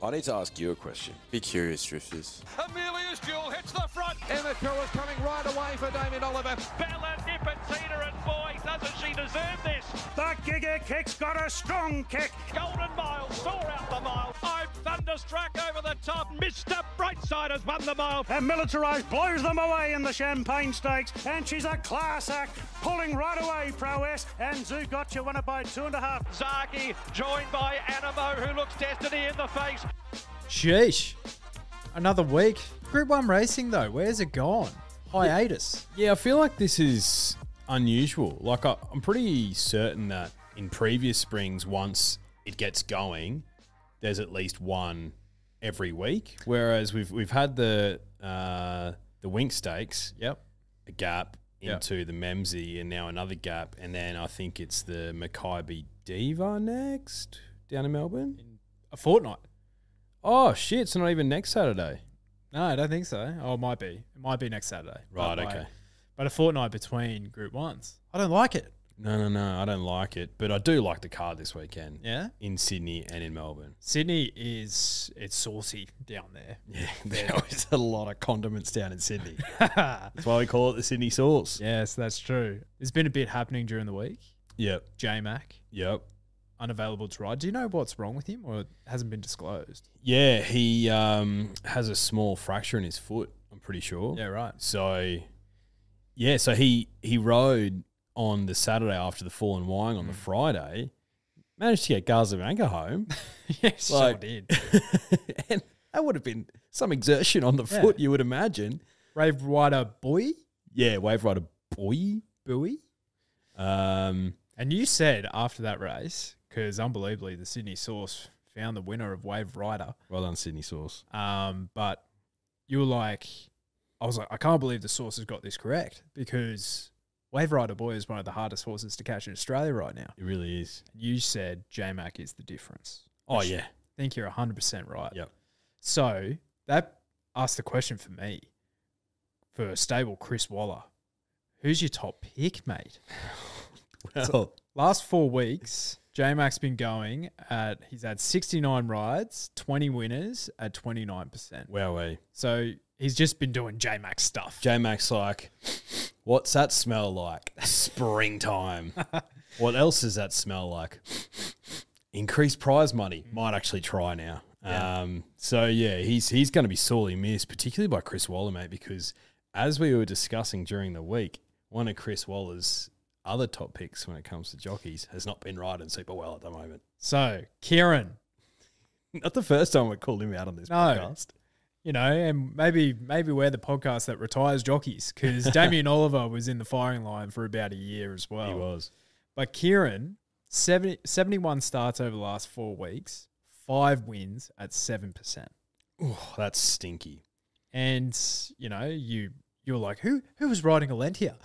I need to ask you a question. Be curious, Drifters. Amelia's duel hits the front. Emma Tour is coming right away for Damien Oliver. Bella Nipotina, and boy, doesn't she deserve this. The Giga Kick's got a strong kick. Golden Mile, soar out the mile. I'm thunderstruck over the top. Mr. Brightside has won the mile. And Militarised blows them away in the Champagne Stakes. And she's a class act, pulling right away Prowess. And Zoo Gotcha won it by 2.5. Zaki, joined by Animo, who looks destiny in the face. Sheesh. Another week. Group 1 racing, though. Where's it gone? Hiatus. Yeah, I feel like this is unusual. Like, I'm pretty certain that in previous springs, once it gets going, there's at least one every week. Whereas we've had the Wink Stakes, Yep. a gap into the Memsey, and now another gap, and then I think it's the Mackay Diva next down in Melbourne. A fortnight. Oh shit! It's not even next Saturday. No, I don't think so. Oh, it might be. It might be next Saturday. Right. But, Okay. But a fortnight between Group 1s. I don't like it. No. I don't like it, but I do like the card this weekend. Yeah? In Sydney and in Melbourne. Sydney it's saucy down there. Yeah, there is a lot of condiments down in Sydney. That's why we call it the Sydney sauce. Yes, that's true. There's been a bit happening during the week. Yep. Jmac, Yep. unavailable to ride. Do you know what's wrong with him, or it hasn't been disclosed? Yeah, he has a small fracture in his foot, I'm pretty sure. Yeah, right. So, yeah, so he rode on the Saturday after the fall and Wyong on the Friday, managed to get Gaza Vanka home. Yes, Like- sure did. And that would have been some exertion on the foot, you would imagine. Rave Rider Boy? Yeah, Wave Rider Boy. Buoy? Um, And you said after that race, because unbelievably the Sydney Source found the winner of Wave Rider, well done, Sydney sauce. but you were like, I was like, I can't believe the Source has got this correct, because Wave Rider Boy is one of the hardest horses to catch in Australia right now. It really is. You said Jmac is the difference. Oh, Which yeah. I think you're 100% right. Yep. So that asked the question for me, for stable Chris Waller. Who's your top pick, mate? Well, Last 4 weeks, J-Mac's been going at, he's had 69 rides, 20 winners at 29%. wowee. So he's just been doing J-Mac stuff. J-Mac's like, what's that smell like? Springtime. What else does that smell like? Increased prize money. Might actually try now. Yeah. So, yeah, he's going to be sorely missed, particularly by Chris Waller, mate, because as we were discussing during the week, one of Chris Waller's other top picks when it comes to jockeys has not been riding super well at the moment. So, Kerrin, Not the first time we called him out on this podcast. you know, and maybe we're the podcast that retires jockeys, because Damien Oliver was in the firing line for about a year as well. He was. But Kerrin, 71 starts over the last 4 weeks, 5 wins at 7%. Oh, that's stinky. And, you know, you were like, who was riding a Lentia?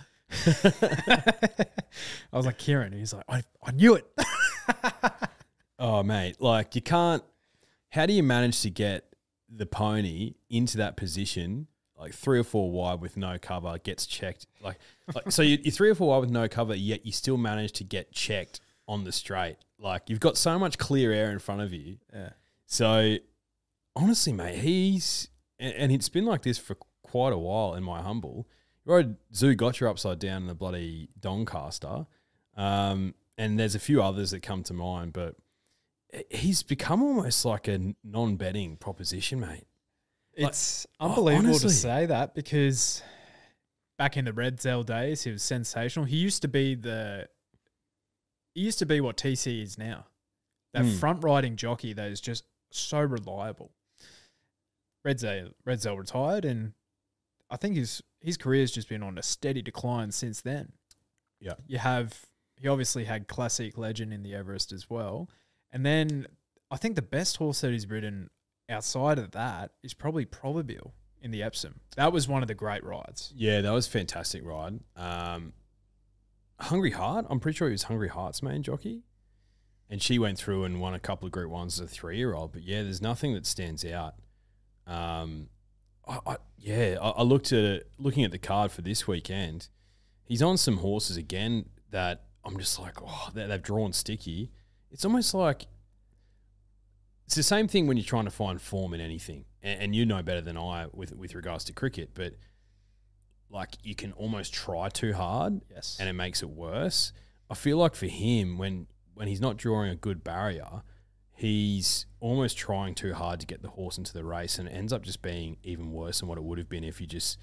I was like, Kerrin. He's like, I knew it. Oh, mate, like you can't. How do you manage to get the pony into that position, like 3 or 4 wide with no cover, gets checked? Like so you're 3 or 4 wide with no cover, yet you still manage to get checked on the straight. Like you've got so much clear air in front of you. Yeah. So honestly, mate, and it's been like this for quite a while. In my humble, he rode Zoo Gotcha upside down in the bloody Doncaster, and there's a few others that come to mind, but he's become almost like a non-betting proposition, mate. It's Like, unbelievable honestly. to say that, because back in the Red Zell days, he was sensational. He used to be what TC is now. That front riding jockey that is just so reliable. Red Zell retired, and I think his career's just been on a steady decline since then. Yeah. He obviously had Classic Legend in the Everest as well. And then I think the best horse that he's ridden outside of that is probably Probabile in the Epsom. That was one of the great rides. Yeah, that was a fantastic ride. Hungry Heart, I'm pretty sure he was Hungry Heart's main jockey. And she went through and won a couple of Group 1s as a 3-year-old. But yeah, there's nothing that stands out. I looked at it, looking at the card for this weekend. He's on some horses again that I'm just like, oh, they've drawn sticky. It's almost like it's the same thing when you're trying to find form in anything, and you know better than I with regards to cricket, but like you can almost try too hard, Yes. and it makes it worse. I feel like for him, when he's not drawing a good barrier, he's almost trying too hard to get the horse into the race, and it ends up just being even worse than what it would have been if you just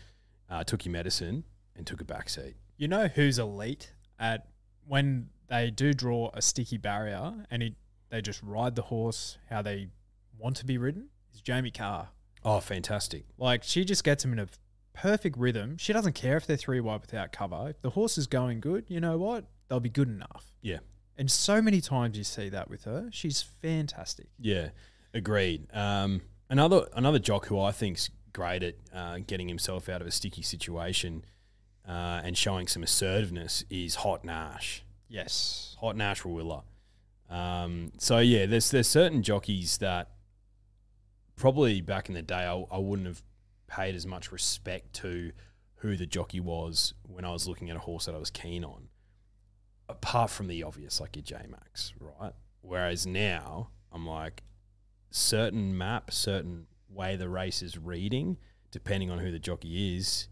took your medicine and took a back seat. You know who's elite at when they do draw a sticky barrier and they just ride the horse how they want to be ridden? Is Jamie Carr. Oh, fantastic. Like, she just gets him in a perfect rhythm. She doesn't care if they're 3 wide without cover. If the horse is going good, you know what? They'll be good enough. Yeah. And so many times you see that with her. She's fantastic. Yeah, agreed. Another jock who I think's great at getting himself out of a sticky situation and showing some assertiveness is Hot Nash. Yes. Hot Nash Rawiller. So yeah, there's certain jockeys that probably back in the day I wouldn't have paid as much respect to who the jockey was when I was looking at a horse that I was keen on, apart from the obvious, like your Jmacs, right? Whereas now I'm like, certain map, certain way the race is reading, depending on who the jockey is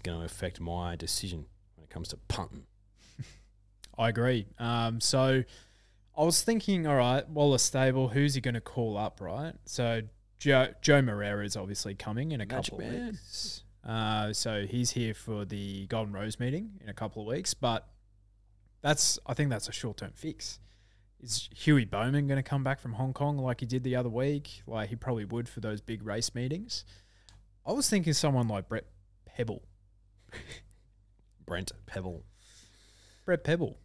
going to affect my decision when it comes to punting. I agree. So I was thinking, all right, Wallace stable, who's he going to call up, right? So Joe Moreira is obviously coming in a couple of weeks. So he's here for the Golden Rose meeting in a couple of weeks, but I think that's a short-term fix. Is Huey Bowman going to come back from Hong Kong like he did the other week? Like he probably would for those big race meetings. I was thinking someone like Brett Pebble. Brent Pebble. Brett Pebble.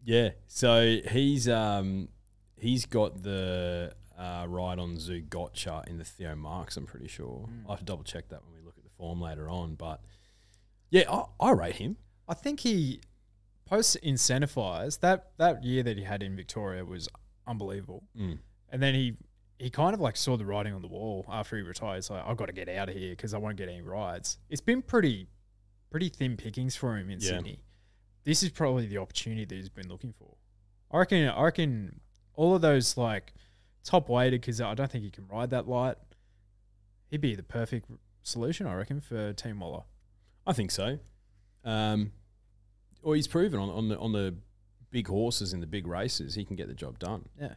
Yeah, so he's got the ride on Zoo Gotcha in the Theo Marks, I'm pretty sure. I'll have to double check that when we look at the form later on. But yeah, I rate him. I think he post-incentivise, that year that he had in Victoria was unbelievable. And then he kind of like saw the writing on the wall after he retired. It's like, I've got to get out of here because I won't get any rides. It's been pretty thin pickings for him in Sydney. This is probably the opportunity that he's been looking for. I reckon all of those like top weighted, because I don't think he can ride that light. He'd be the perfect solution, I reckon, for Team Waller. I think so. Or he's proven on the big horses in the big races, he can get the job done. Yeah.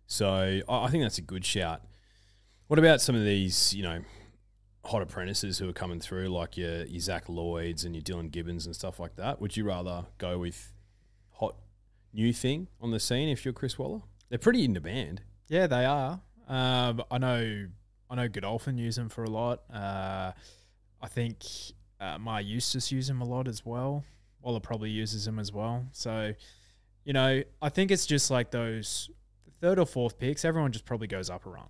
So I think that's a good shout. What about some of these, hot apprentices who are coming through, like your Zach Lloyds and your Dylan Gibbons and stuff like that? Would you rather go with hot new thing on the scene if you're Chris Waller? They're pretty in demand. Yeah, they are. I know Godolphin use them for a lot. I think Mar Eustace use them a lot as well. Waller probably uses them as well. So, I think it's just like those third or fourth picks, everyone just probably goes up a rung.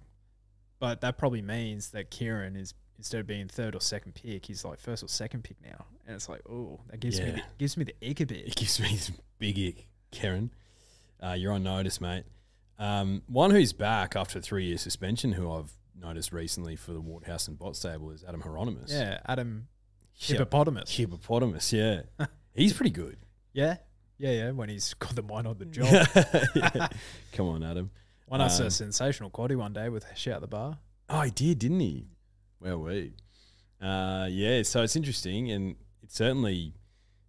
But that probably means that Kerrin is, instead of being third or second pick, he's like first or second pick now. And it's like, oh, that gives me the ick a bit. It gives me this big ick, Kerrin. You're on notice, mate. One who's back after a 3-year suspension, who I've noticed recently for the Waterhouse and Bot stable, is Adam Hieronymus. Yeah, Adam Hippopotamus. Hippopotamus, yeah. He's pretty good. Yeah, when he's got the mind on the job. Yeah. Come on, Adam. Won us a sensational quaddie one day with Shout the Bar. Oh, he did, didn't he? Where were we? Yeah, so it's interesting, and it certainly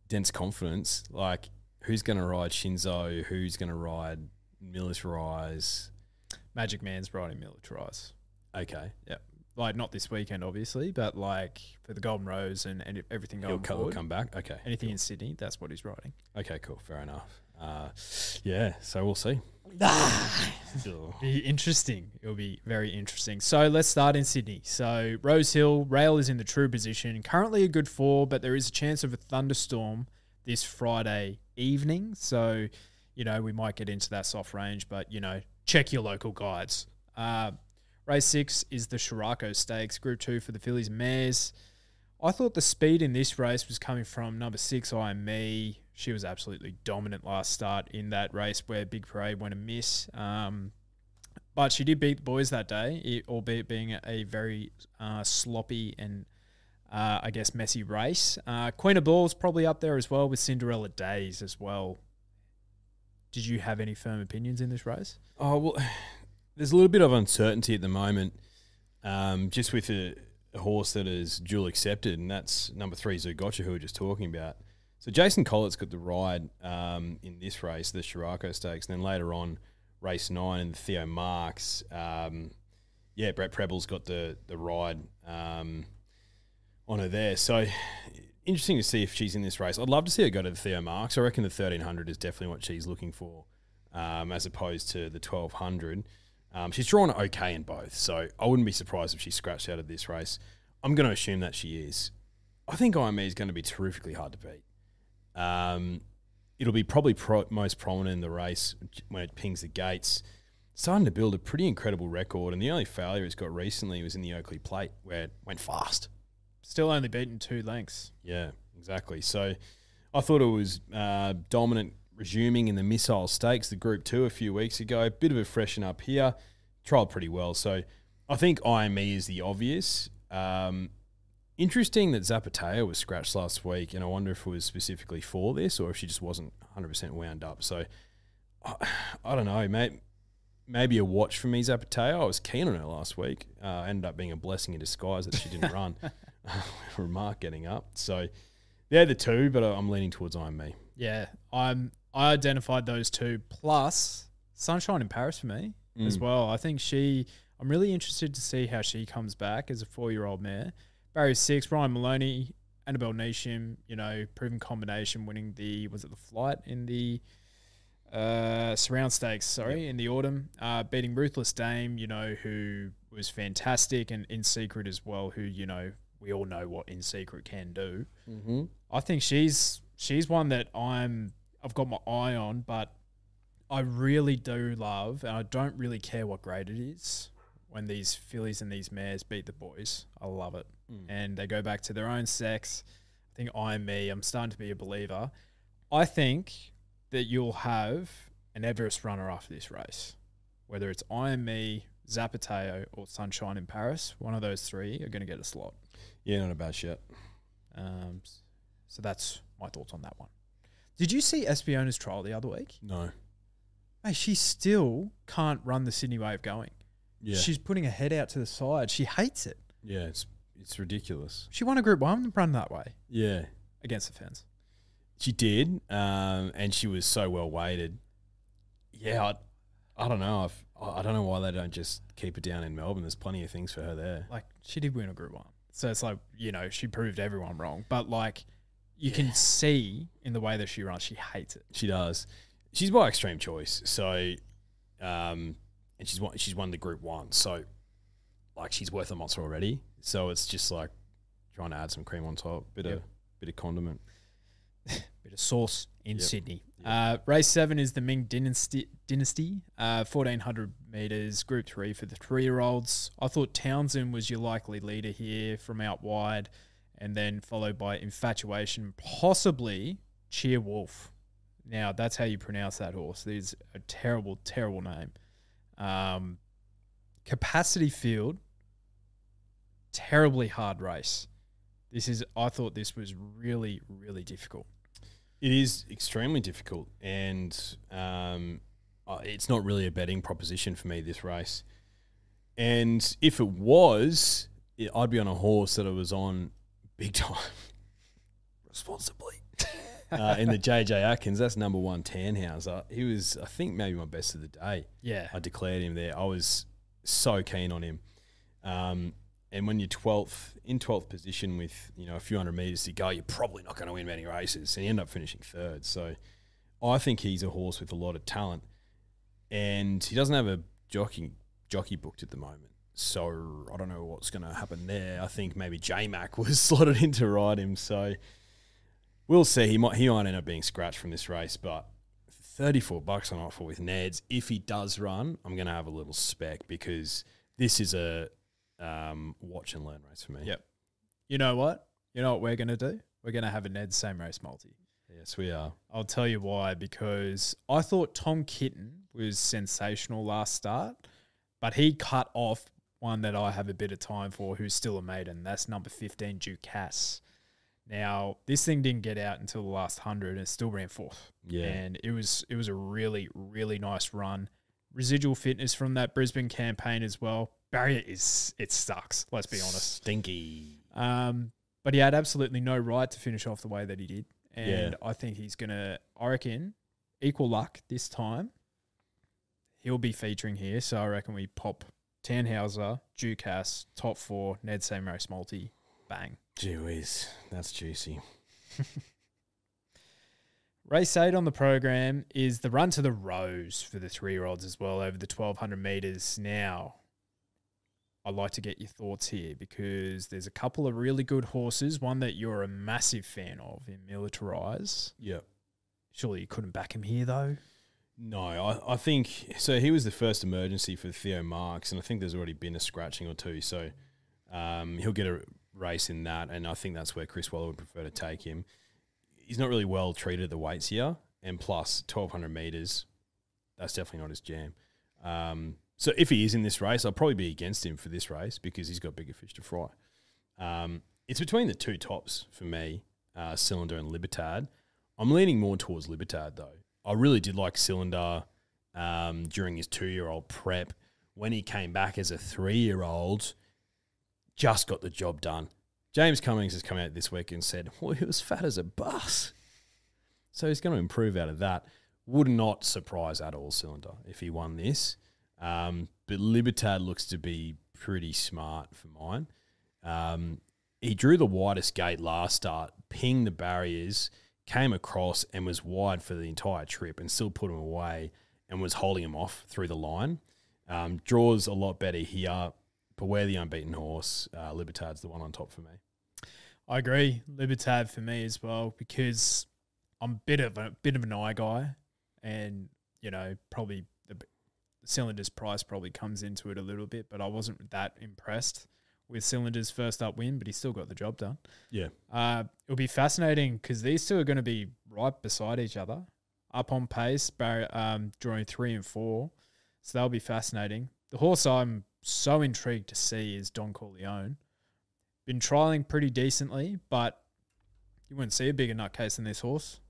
dents confidence. Like, who's going to ride Shinzo? Who's going to ride Militarize? Magic Man's riding Militarize. Okay. Yeah. Like, not this weekend, obviously, but like for the Golden Rose and everything going forward. He'll come back? Okay. Anything in Sydney, that's what he's riding. Okay, cool. Fair enough. Yeah, so we'll see. Be interesting. It'll be very interesting. So let's start in Sydney. So Rosehill, Rail is in the true position. Currently a good 4, but there is a chance of a thunderstorm this Friday evening. So, we might get into that soft range, but, check your local guides. Race 6 is the Shirako Stakes, Group 2 for the fillies and mares. I thought the speed in this race was coming from number 6, I Am Me. She was absolutely dominant last start in that race where Big Parade went amiss. But she did beat the boys that day, albeit being a very sloppy and, messy race. Queen of Balls probably up there as well with Cinderella Days as well. Did you have any firm opinions in this race? Oh, well, there's a little bit of uncertainty at the moment, just with a horse that is dual accepted, and that's number 3, Zugotcha, who we were just talking about. So Jason Collett's got the ride in this race, the Shirako Stakes, and then later on, race 9 and the Theo Marks. Brett Preble's got the ride on her there. So interesting to see if she's in this race. I'd love to see her go to the Theo Marks. I reckon the 1300 is definitely what she's looking for, as opposed to the 1200. She's drawn okay in both, so I wouldn't be surprised if she's scratched out of this race. I'm going to assume that she is. I think IME is going to be terrifically hard to beat. It'll be probably most prominent in the race when it pings the gates. Starting to build a pretty incredible record, and the only failure it's got recently was in the Oakley Plate, where it went fast. Still only beaten 2 lengths. Yeah, exactly. So I thought it was dominant, resuming in the Missile Stakes, the Group 2 a few weeks ago. Bit of a freshen up here. Trialled pretty well. So I think IME is the obvious. Interesting that Zapateo was scratched last week, and I wonder if it was specifically for this or if she just wasn't 100% wound up. So I don't know, mate. Maybe a watch for me, Zapateo. I was keen on her last week. Ended up being a blessing in disguise that she didn't run. Remark getting up. So they're the 2, but I'm leaning towards IME. Yeah, I identified those 2 plus Sunshine in Paris for me as well. I think I'm really interested to see how she comes back as a 4-year-old mare. Barrier 6, Ryan Maloney, Annabelle Neesham, proven combination, winning the flight in the Surround Stakes, in the autumn, beating Ruthless Dame, who was fantastic, and In Secret as well, who, we all know what In Secret can do. Mm-hmm. I think she's one that I've got my eye on, but I really do love, and I don't really care what grade it is, when these fillies and these mares beat the boys. I love it. And they go back to their own sex. I think I'm starting to be a believer. I think that you'll have an Everest runner after this race. Whether it's IME, Zapateo, or Sunshine in Paris, one of those 3 are going to get a slot. Yeah, not a bad shot. So that's my thoughts on that one. Did you see Espiona's trial the other week? No. Mate, she still can't run the Sydney way of going. Yeah. She's putting her head out to the side. She hates it. Yeah, it's ridiculous. She won a Group 1 run that way. Yeah. Against the fence. She did, and she was so well weighted. Yeah, I don't know. I don't know why they don't just keep it down in Melbourne. There's plenty of things for her there. Like, she did win a Group 1. So it's like, she proved everyone wrong. But, like, you can see in the way that she runs, she hates it. She does. She's by Extreme Choice. So, and she's won the Group 1. So, like, she's worth a monster already. So it's just like trying to add some cream on top. Bit of condiment. Bit of sauce in Sydney. Yep. Race 7 is the Ming Dynasty, 1,400 metres, Group 3 for the 3-year-olds. I thought Townsend was your likely leader here from out wide, and then followed by Infatuation, possibly Cheer Wolf. Now, that's how you pronounce that horse. It's a terrible, terrible name. Capacity Field, terribly hard race. I thought this was really, really difficult. It is extremely difficult, and it's not really a betting proposition for me, this race. And if it was, I'd be on a horse that I was on big time, responsibly. In the JJ Atkins, that's number 1 Tannhauser. He was, I think, maybe my best of the day. Yeah. I declared him there. I was so keen on him. And when you're 12th position with, a few hundred metres to go, you're probably not going to win many races. And you end up finishing 3rd. So I think he's a horse with a lot of talent. And he doesn't have a jockey booked at the moment. So I don't know what's going to happen there. I think maybe Jmac was slotted in to ride him. So we'll see. He might end up being scratched from this race. But $34 on offer with Neds. If he does run, I'm going to have a little spec, because this is a watch and learn race for me. Yep. You know what? You know what we're going to do? We're going to have a Ned same race multi. Yes, we are. I'll tell you why, because I thought Tom Kitten was sensational last start, but he cut off one that I have a bit of time for, who's still a maiden. That's number 15, Ducasse. Now, this thing didn't get out until the last 100 and it still ran 4th. Yeah. And it was a really, really nice run. residual fitness from that Brisbane campaign as well. Barrier it sucks, let's be honest. Stinky. But he had absolutely no right to finish off the way that he did. And Yeah. I think he's going to, I reckon, equal luck this time. He'll be featuring here. So I reckon we pop Tannhauser, Ducasse, top 4, Ned Same Race Multi, bang. Gee whiz, that's juicy. Race 8 on the program is the Run to the Rose for the 3-year-olds as well over the 1,200 metres. Now, I'd like to get your thoughts here because there's a couple of really good horses. One that you're a massive fan of in Militarize. Yep. Surely you couldn't back him here though? No, I think so. He was the first emergency for Theo Marks, and I think there's already been a scratching or two. So he'll get a race in that, and I think that's where Chris Waller would prefer to take him. He's not really well treated at the weights here, and plus 1,200 metres, that's definitely not his jam. So if he is in this race, I'll probably be against him for this race because he's got bigger fish to fry. It's between the two tops for me, Cylinder and Libertad. I'm leaning more towards Libertad though. I really did like Cylinder during his 2-year-old prep. When he came back as a 3-year-old, just got the job done. James Cummings has come out this week and said, well, he was fat as a bus. So he's going to improve out of that. Would not surprise at all, Cylinder, if he won this. But Libertad looks to be pretty smart for mine. He drew the widest gate last start, pinged the barriers, came across and was wide for the entire trip and still put him away and was holding him off through the line. Draws a lot better here, but where the unbeaten horse, Libertad's the one on top for me. I agree. Libertad for me as well because I'm a bit of an eye guy, and probably the Cylinder's price probably comes into it a little bit, but I wasn't that impressed with Cylinder's first up win, but he still got the job done. Yeah. It'll be fascinating because these two are going to be right beside each other, up on pace, drawing 3 and 4. So that'll be fascinating. The horse I'm so intrigued to see is Don Corleone. Been trialling pretty decently, but you wouldn't see a bigger nutcase than this horse.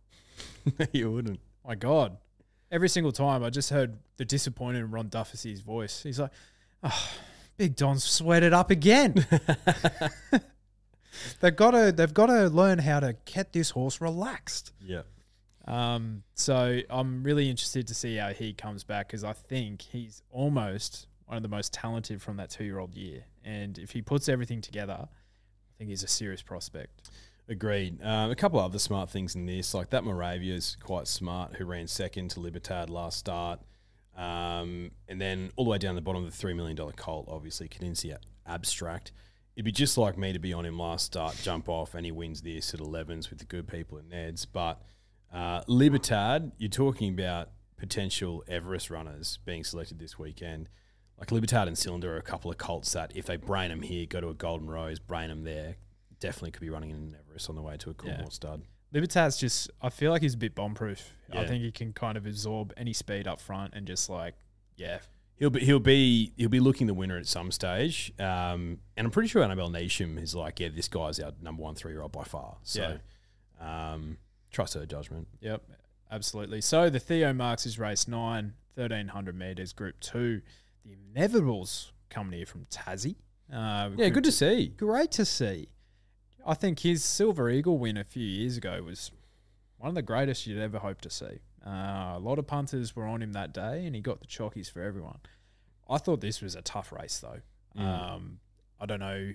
You wouldn't. My God. Every single time I just heard the disappointed Ron Dufficy's voice. He's like, oh, Big Don's sweated up again. They've got to learn how to get this horse relaxed. Yeah. So I'm really interested to see how he comes back because I think he's almost one of the most talented from that 2-year-old year. And if he puts everything together, I think he's a serious prospect. Agreed. A couple of other smart things in this, like that Moravia is quite smart, who ran second to Libertad last start. And then all the way down the bottom of the $3 million colt, obviously, Cadencia Abstract. It'd be just like me to be on him last start, jump off, and he wins this at 11s with the good people at Ned's. But Libertad, you're talking about potential Everest runners being selected this weekend. Like Libertad and Cylinder are a couple of colts that if they brain them here, go to a Golden Rose, brain them there, definitely could be running in an Everest on the way to a Coolmore stud. Libertad's just, I feel like he's a bit bomb-proof. Yeah. I think he can kind of absorb any speed up front and just He'll be looking the winner at some stage. And I'm pretty sure Annabelle Neesham is like, this guy's our number 1 3-year-old by far. So trust her judgment. Yep, absolutely. So the Theo Marks is race 9, 1,300 metres, Group 2. The Inevitables coming here from Tassie. Good to see. Great to see. I think his Silver Eagle win a few years ago was one of the greatest you'd ever hope to see. A lot of punters were on him that day, and he got the chockies for everyone. I thought this was a tough race, though. I don't know.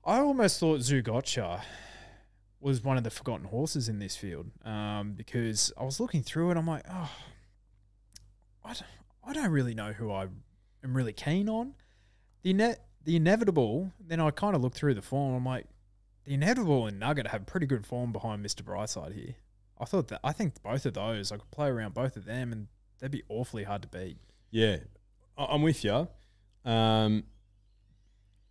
I almost thought Zugotcha was one of the forgotten horses in this field because I was looking through it. I'm like, I don't really know who I am really keen on. The Inevitable, then I kind of looked through the form. I'm like, the Inevitable and Nugget have pretty good form behind Mr. Brightside here. I think both of those, I could play around both of them and they'd be awfully hard to beat. Yeah, I'm with you.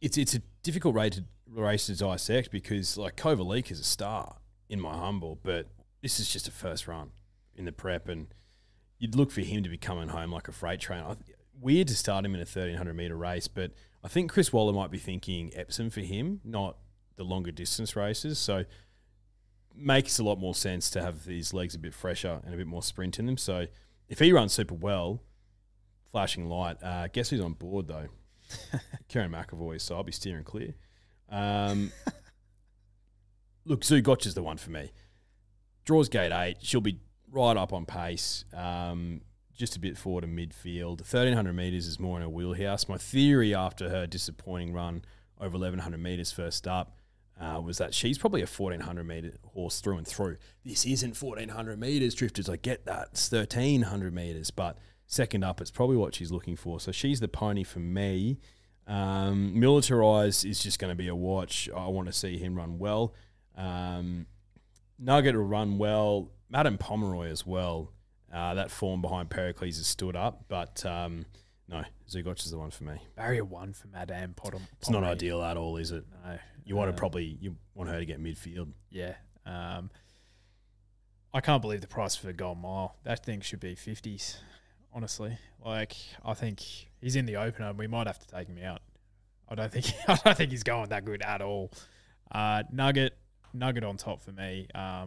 It's a difficult race to dissect because like Kovalik is a star in my humble, but this is just a first run in the prep and you'd look for him to be coming home like a freight train. Weird to start him in a 1,300 metre race, but I think Chris Waller might be thinking Epsom for him, not the longer distance races. So makes a lot more sense to have these legs a bit fresher and a bit more sprint in them. So if he runs super well, flashing light. Guess who's on board, though? Kerrin McAvoy, so I'll be steering clear. Look, Zoo Gotcha's the one for me. Draws gate 8. She'll be right up on pace, just a bit forward of midfield. 1,300 metres is more in her wheelhouse. My theory after her disappointing run over 1,100 metres first up was that she's probably a 1,400 metre horse through and through. This isn't 1,400 metres, Drifters. I get that. It's 1,300 metres, but second up, it's probably what she's looking for. So she's the pony for me. Militarise is just going to be a watch. I want to see him run well. Nugget will run well. Madame Pomeroy as well. That form behind Pericles has stood up, but no, Zugoch is the one for me. Barrier 1 for Madame Pomeroy. It's not ideal at all, is it? No. You want her to get midfield. Yeah. I can't believe the price for the Gold Mile. That thing should be 50s, honestly. Like, I think he's in the opener and we might have to take him out. I don't think he's going that good at all. Nugget on top for me. I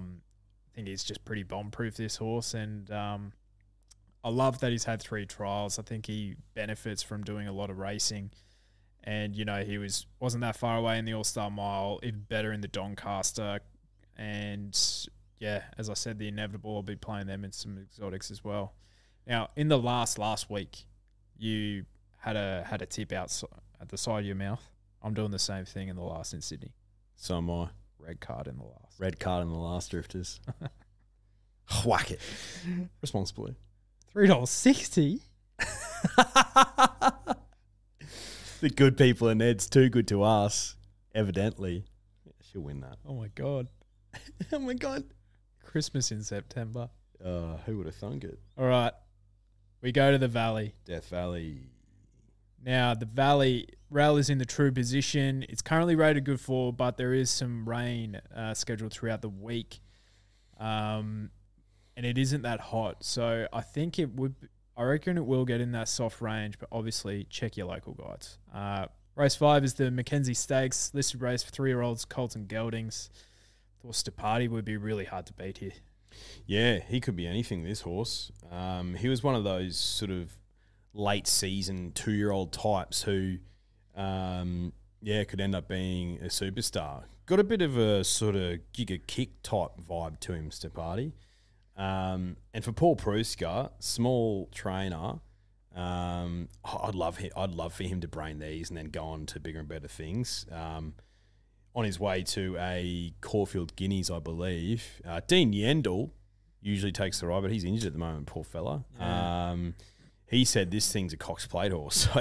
think he's just pretty bomb-proof, this horse, and I love that he's had 3 trials. I think he benefits from doing a lot of racing, and you know he wasn't that far away in the All-Star Mile, even better in the Doncaster, and yeah, as I said, the Inevitable. I'll be playing them in some exotics as well. Now, in the last week, you had a tip out at the side of your mouth. I'm doing the same thing in the last in Sydney. So am I. Red card in the last. Red card in the last, Drifters. Whack it. Responsibly. $3.60. The good people in Ned's too good to us, evidently. Yeah, she'll win that. Oh my God. Oh my God. Christmas in September. Who would have thunk it? All right. We go to the Valley. Death Valley. Now, the Valley, rail is in the true position. It's currently rated good for, but there is some rain scheduled throughout the week. And it isn't that hot. So I think I reckon it will get in that soft range, but obviously check your local guides. Race 5 is the Mackenzie Stakes, listed race for 3-year-olds, Colton Geldings. Thought Stapati would be really hard to beat here. Yeah, he could be anything, this horse. He was one of those sort of late season 2-year-old types who, could end up being a superstar. Got a bit of a sort of Giga Kick type vibe to him, Stapati. And for Paul Pruska, small trainer, I'd love for him to brain these and then go on to bigger and better things. On his way to a Caulfield Guineas, I believe. Dean Yendall usually takes the ride, but he's injured at the moment, poor fella. Yeah. He said this thing's a Cox Plate horse, so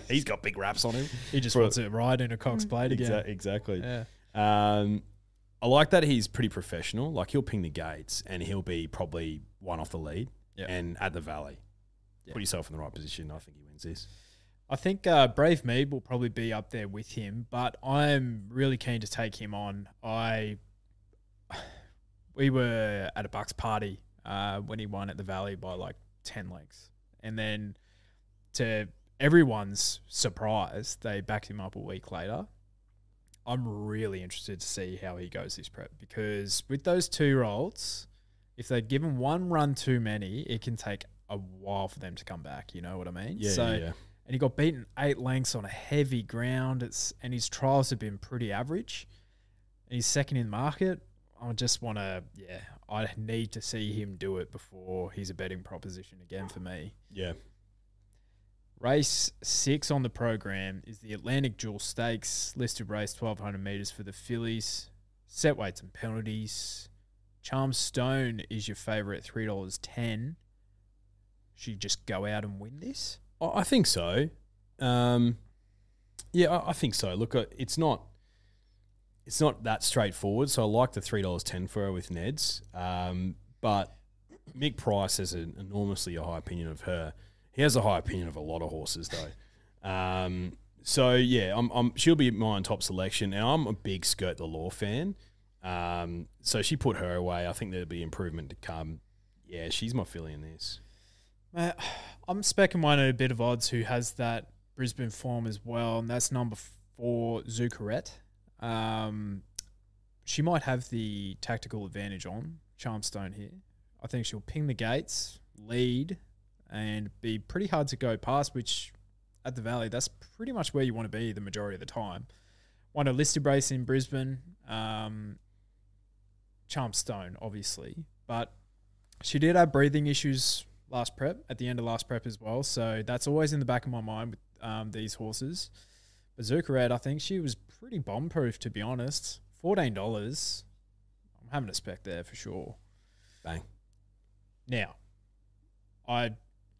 he's got big raps on him. He just wants to ride in a Cox Plate again. Exactly. Yeah. I like that he's pretty professional. Like, he'll ping the gates and he'll be probably one off the lead and at the Valley. Put yourself in the right position. I think he wins this. I think Brave Mead will probably be up there with him, but I'm really keen to take him on. We were at a Bucks party when he won at the Valley by like 10 lengths. And then to everyone's surprise, they backed him up a week later. I'm really interested to see how he goes this prep, because with those 2-year-olds, if they give him one run too many, it can take a while for them to come back. You know what I mean? Yeah. And he got beaten 8 lengths on a heavy ground. And his trials have been pretty average. And he's second in the market. I just want to, I need to see him do it before he's a betting proposition again for me. Yeah. Race 6 on the program is the Atlantic Jewel Stakes, listed race 1,200 metres for the fillies. Set weights and penalties. Charm Stone is your favourite, $3.10. Should you just go out and win this? I think so. I think so. Look, it's not that straightforward, so I like the $3.10 for her with Ned's. But Mick Price has an enormously high opinion of her. He has a high opinion of a lot of horses, though. She'll be my top selection, and I'm a big Skirt the Law fan. So she put her away. I think there'll be improvement to come. Yeah, she's my filly in this. I'm specking one at a bit of odds who has that Brisbane form as well, and that's number 4, Zuccarette. She might have the tactical advantage on Charmstone here. I think she'll ping the gates, lead, and be pretty hard to go past, which at the Valley, that's pretty much where you want to be the majority of the time. Won a listed race in Brisbane, Charm Stone, obviously, but she did have breathing issues at the end of last prep as well, so that's always in the back of my mind with these horses. Bazooka Red, I think she was pretty bomb-proof, to be honest. $14. I'm having a spec there for sure. Bang. Now,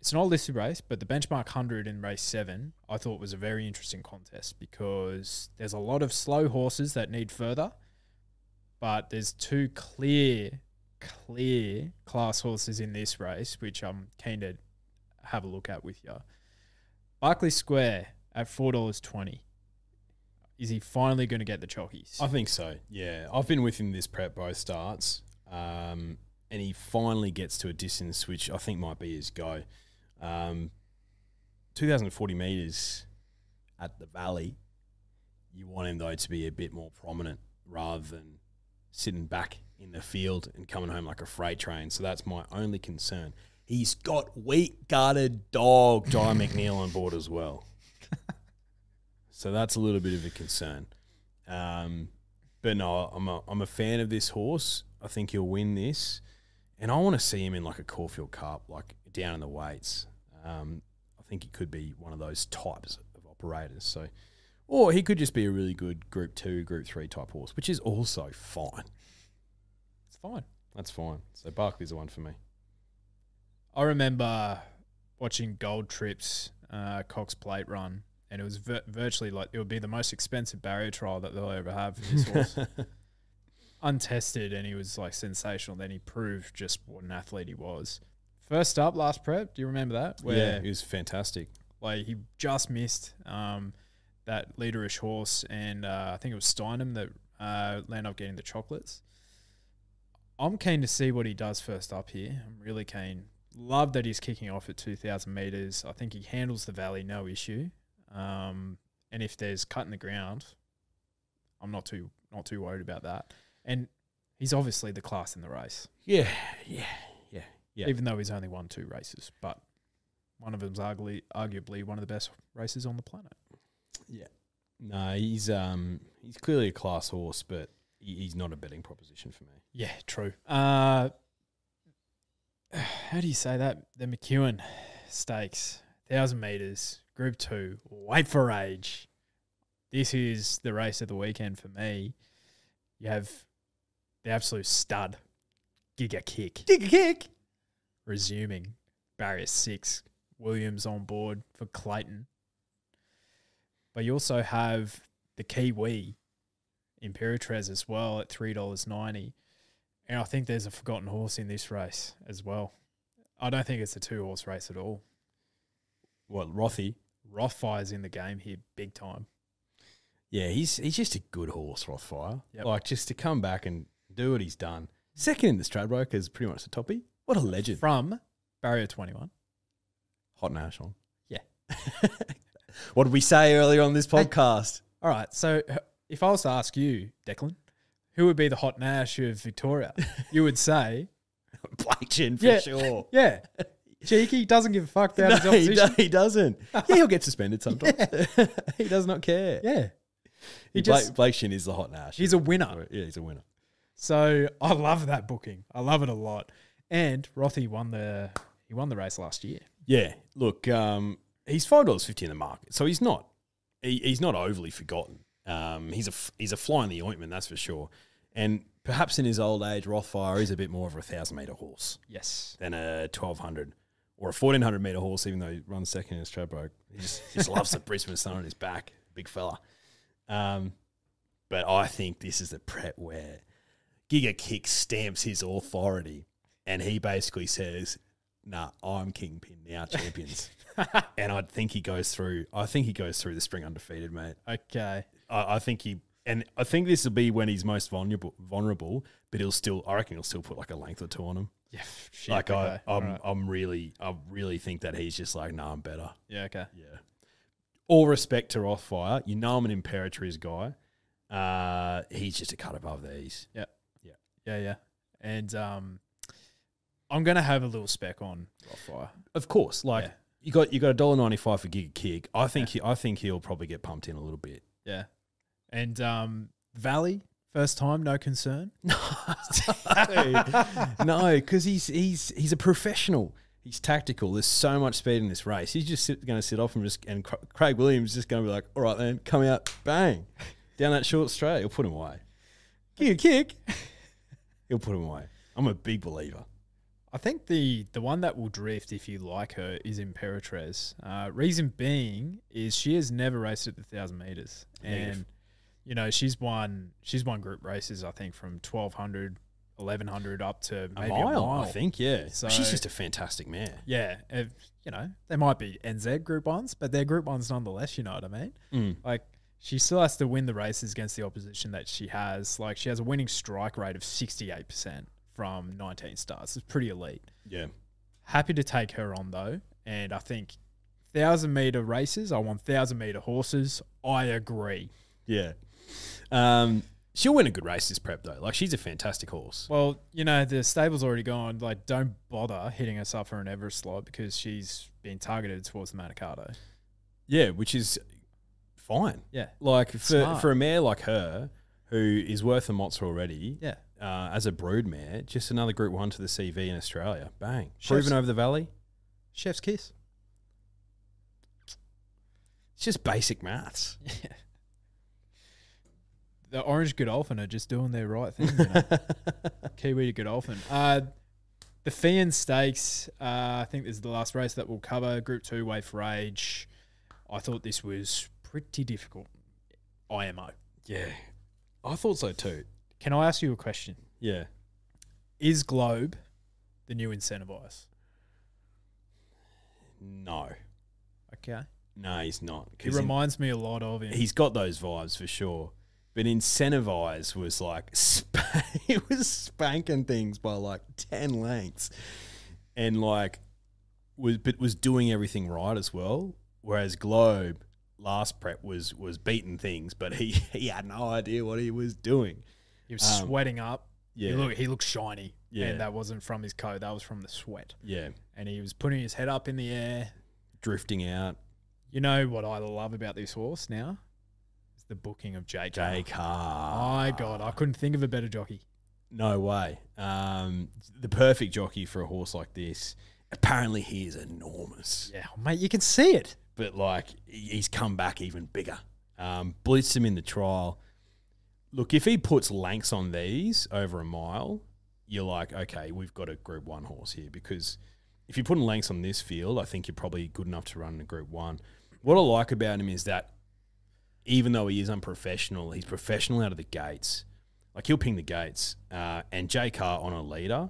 it's an old listed race, but the benchmark 100 in race 7, I thought was a very interesting contest because there's a lot of slow horses that need further, but there's 2 clear class horses in this race, which I'm keen to have a look at with you. Barclay Square at $4.20. Is he finally going to get the chockies? I think so, yeah. I've been with him this prep both starts, and he finally gets to a distance which I think might be his go. 2,040 metres at the Valley, you want him, though, to be a bit more prominent rather than sitting back in the field and coming home like a freight train. So that's my only concern. He's got wheat-guarded dog Jai McNeil on board as well. So that's a little bit of a concern. But no, I'm a fan of this horse. I think he'll win this. And I want to see him in like a Caulfield Cup, like down in the weights. I think he could be one of those types of operators. So, or he could just be a really good Group 2, Group 3 type horse, which is also fine. It's fine. That's fine. So Barkley's the one for me. I remember watching Gold Trip's Cox Plate run, and it was virtually like it would be the most expensive barrier trial that they'll ever have for this horse. Untested, and he was like sensational. Then he proved just what an athlete he was. First up, last prep, do you remember that? Yeah, he was fantastic. Like he just missed that leaderish horse, and I think it was Steinem that landed up getting the chocolates. I'm keen to see what he does first up here. I'm really keen. Love that he's kicking off at 2,000 metres. I think he handles the Valley no issue. And if there's cut in the ground, I'm not too worried about that. And he's obviously the class in the race. Yeah. Even though he's only won 2 races, but one of them's arguably one of the best races on the planet. Yeah. No, he's clearly a class horse, but he's not a betting proposition for me. Yeah, true. How do you say that? The McEwen Stakes, 1,000 metres, Group 2, weight for age. This is the race of the weekend for me. You have the absolute stud, Giga Kick. Resuming. Barrier 6. Williams on board for Clayton. But you also have the Kiwi, Imperatriz as well at $3.90. And I think there's a forgotten horse in this race as well. I don't think it's a 2-horse race at all. What, Rothy? Rothfire's in the game here big time. Yeah, he's just a good horse, Rothfire. Yep. Like, just to come back and do what he's done. Second in the Stradbroke is pretty much the toppy. What a legend. From Barrier 21. Hot National. Yeah. What did we say earlier on this podcast? All right, so if I was to ask you, Declan, who would be the Hot Nash of Victoria? You would say... Blake Chin for sure. Yeah. Cheeky, doesn't give a fuck about his opposition. He doesn't. Yeah, he'll get suspended sometimes. Yeah. He does not care. Yeah. Blake Shin is the Hot Nash. He's a winner. Yeah, he's a winner. So I love that booking. I love it a lot. And Rothy won the race last year. Yeah. Look, he's $5.50 in the market, so he's not overly forgotten. He's a fly in the ointment, that's for sure. And perhaps in his old age, Rothfire is a bit more of a 1,000-metre horse. Yes. Than a 1,200 or a 1,400-metre horse, even though he runs second in Stradbroke. He just loves the Brisbane sun on his back. Big fella. But I think this is the prep where Giga Kick stamps his authority and he basically says, nah, I'm Kingpin now, champions. And I think he goes through the spring undefeated, mate. Okay. I think this will be when he's most vulnerable, but I reckon he'll still put like a length or 2 on him. Yeah. Shit, like okay. I really think that he's just like, nah, I'm better. Yeah, okay. Yeah. All respect to Rothfire. You know I'm an Imperatriz guy. He's just a cut above these. Yeah. And I'm gonna have a little spec on Rothfire. Of course, like you got $1.95 for Giga Kick. I think he'll probably get pumped in a little bit. Yeah, and Valley first time, no concern. No, because he's a professional. He's tactical. There's so much speed in this race. He's just going to sit off and Craig Williams is just going to be like, all right, then, come out, bang, down that short straight. He'll put him away. Giga Kick. He'll put him away. I'm a big believer. I think the one that will drift if you like her is Imperatriz. Reason being is she has never raced at the 1,000 meters, and you know she's won group races. I think from 1,200, 1,100 up to maybe a mile. I think, yeah. So she's just a fantastic mare. Yeah, you know they might be NZ Group 1s, but they're Group 1s nonetheless. You know what I mean? Like she still has to win the races against the opposition that she has. Like she has a winning strike rate of 68%. From 19 starts. It's pretty elite. Yeah. Happy to take her on though. And I think 1,000-meter races, I want 1,000-meter horses. I agree. Yeah. She'll win a good race this prep though. Like she's a fantastic horse. Well, you know, the stable's already gone. Like don't bother hitting us up for an Everest slot because she's been targeted towards the Manikato. Yeah, which is fine. Yeah. Like for a mare like her who is worth a Mozza already. Yeah. As a brood mare, just another Group 1 to the CV in Australia. Bang. Proven over the valley. Chef's kiss. It's just basic maths. Yeah. The Orange Godolphin are just doing their right thing. You know? Kiwi to Godolphin. The Fian Stakes, I think this is the last race that we'll cover. Group 2, Wait for Age. I thought this was pretty difficult. IMO. Yeah. I thought so too. Can I ask you a question? Yeah. Is Globe the new Incentivize? No. Okay. No, he's not. He reminds me a lot of him. He's got those vibes for sure. But Incentivize was like, it was spanking things by like 10 lengths. And like, was doing everything right as well. Whereas Globe, last prep, was beating things, but he had no idea what he was doing. He was sweating up. Yeah. He looked shiny. Yeah. And that wasn't from his coat. That was from the sweat. Yeah. And he was putting his head up in the air. Drifting out. You know what I love about this horse now? It's the booking of J Car. My God, I couldn't think of a better jockey. No way. The perfect jockey for a horse like this. Apparently he is enormous. Yeah, mate, you can see it. But like, he's come back even bigger. Blitzed him in the trial. Look, if he puts lengths on these over a mile, you're like, okay, we've got a Group 1 horse here. Because if you're putting lengths on this field, I think you're probably good enough to run in a Group 1. What I like about him is that even though he is unprofessional, he's professional out of the gates. Like, he'll ping the gates. And J Car on a leader,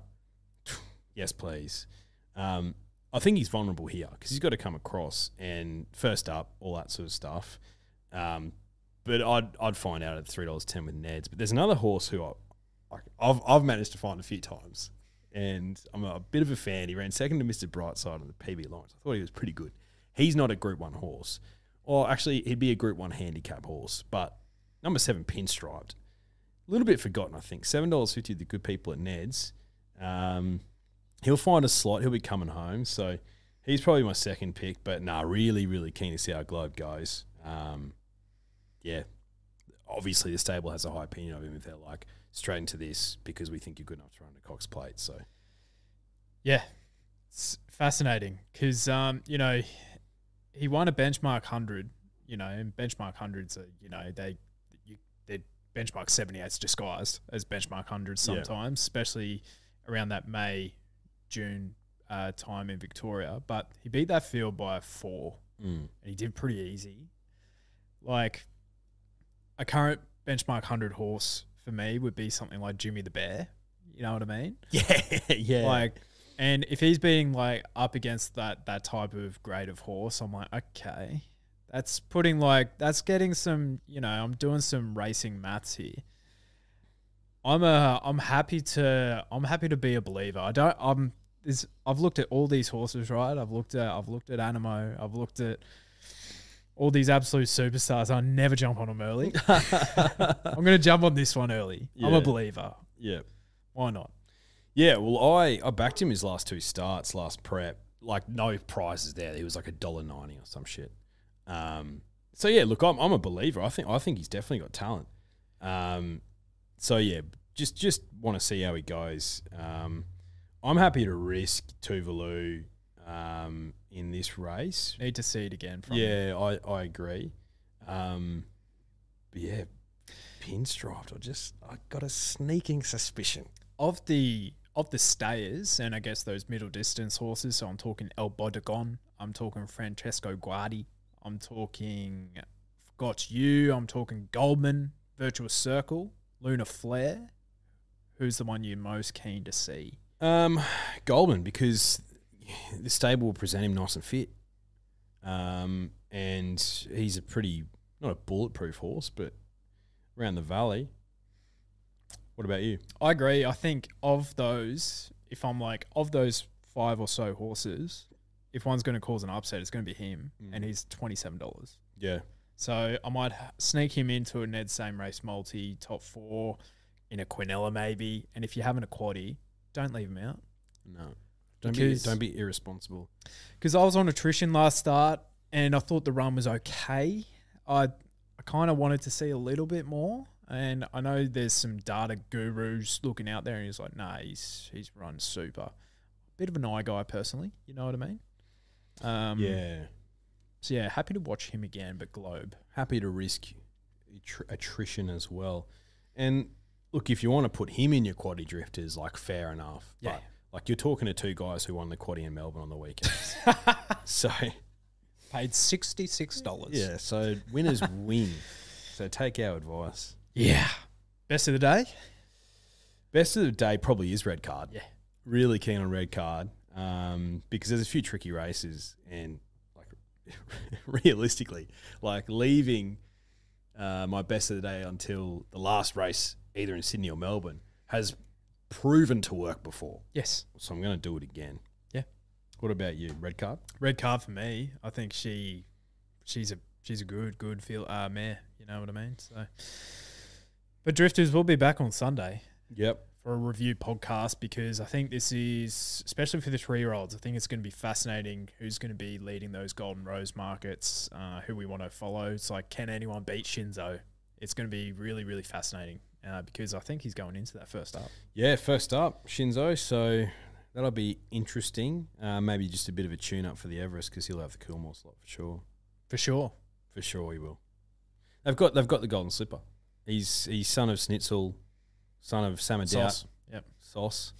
yes, please. I think he's vulnerable here because he's got to come across and first up, all that sort of stuff. But I'd find out at $3.10 with Neds. But there's another horse who I've managed to find a few times, and I'm a bit of a fan. He ran second to Mr. Brightside on the PB Lawrence. I thought he was pretty good. He's not a Group 1 horse. Or actually, he'd be a Group 1 handicap horse. But number 7, Pinstriped. A little bit forgotten, I think. $7.50 to the good people at Neds. He'll find a slot. He'll be coming home. So he's probably my second pick. But really, really keen to see how Globe goes. Yeah, obviously the stable has a high opinion of him if they're like straight into this because we think you're good enough to run a Cox Plate. So, yeah, it's fascinating because you know he won a benchmark 100. You know, and benchmark 100s are they're benchmark 78s disguised as benchmark 100s sometimes, especially around that May June time in Victoria. But he beat that field by 4, and he did pretty easy. Like, a current benchmark 100 horse for me would be something like Jimmy the Bear. You know what I mean? Yeah. Like, and if he's being like up against that type of grade of horse, I'm like, okay, that's getting some. I'm doing some racing maths here. I'm happy to be a believer. I've looked at all these horses, right? I've looked at Animo. I've looked at all these absolute superstars. I never jump on them early. I'm going to jump on this one early. Yeah. I'm a believer. Yeah. Why not? Yeah, well, I backed him his last 2 starts, last prep. Like, no prizes there. He was like $1.90 or some shit. So, yeah, look, I'm a believer. I think he's definitely got talent. So, yeah, just want to see how he goes. I'm happy to risk Tuvalu in this race. Need to see it again from him. Yeah, I agree. But, yeah, pinstriped. I got a sneaking suspicion. Of the stayers, and I guess those middle distance horses, so I'm talking El Bodegon, I'm talking Francesco Guardi, I'm talking Got You, I'm talking Goldman, Virtuous Circle, Luna Flare. Who's the one you're most keen to see? Goldman, because the stable will present him nice and fit. And he's a pretty, not a bulletproof horse, but around the valley. What about you? I agree. I think of those, if I'm like, of those 5 or so horses, if one's going to cause an upset, it's going to be him, and he's $27. Yeah. So I might sneak him into a Ned Same Race multi, top 4, in a Quinella maybe. And if you're having a quaddie, don't leave him out. No. Don't be irresponsible. Because I was on attrition last start, and I thought the run was okay. I kind of wanted to see a little bit more. And I know there's some data gurus looking out there, and he's like, nah, he's run super. Bit of an eye guy, personally. You know what I mean? Yeah. So, yeah, happy to watch him again, but Globe. Happy to risk attrition as well. And, look, if you want to put him in your quaddie drifters, like, fair enough. Yeah. But, like, you're talking to 2 guys who won the quaddie in Melbourne on the weekends. So... Paid $66. Yeah, so winners win. So take our advice. Yeah. Best of the day? Best of the day probably is red card. Yeah. Really keen on red card because there's a few tricky races and like realistically, like leaving my best of the day until the last race, either in Sydney or Melbourne, has proven to work before. Yes. So I'm going to do it again. Yeah. What about you? Red card? Red card for me. I think she's a good feel mare. You know what I mean? So, but Drifters will be back on Sunday. Yep. For a review podcast, because I think this is, especially for the 3-year-olds, I think it's going to be fascinating who's going to be leading those Golden Rose markets, who we want to follow. It's like, can anyone beat Shinzo? It's going to be really, really fascinating because I think he's going into that first up. Yeah, first up, Shinzo. So that'll be interesting. Maybe just a bit of a tune-up for the Everest because he'll have the Coolmore slot for sure. For sure. For sure he will. They've got the Golden Slipper. He's son of Snitzel, son of Samadout. Sauce. Yep. Sauce.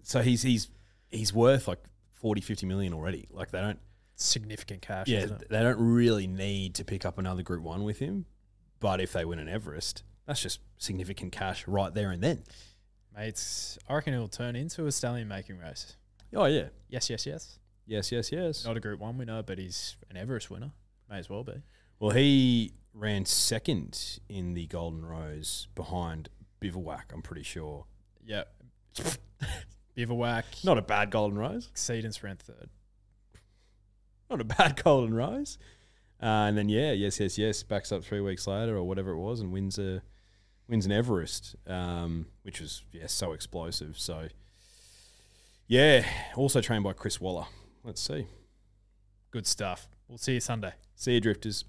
So he's worth like 40, 50 million already. Like they don't significant cash. Yeah, isn't it? they don't really need to pick up another Group 1 with him. But if they win an Everest, that's just significant cash right there and then. Mates, I reckon it'll turn into a stallion making race. Oh yeah. Yes. Yes. Not a Group 1 winner, but he's an Everest winner. May as well be. Well, he ran second in the Golden Rose behind Bivouac, I'm pretty sure. Yep. Bivouac. Not a bad Golden Rose. Exceedance ran 3rd. Not a bad Golden Rose. And then, yes, backs up 3 weeks later or whatever it was and wins an Everest, which was, so explosive. So, also trained by Chris Waller. Let's see. Good stuff. We'll see you Sunday. See you, Drifters.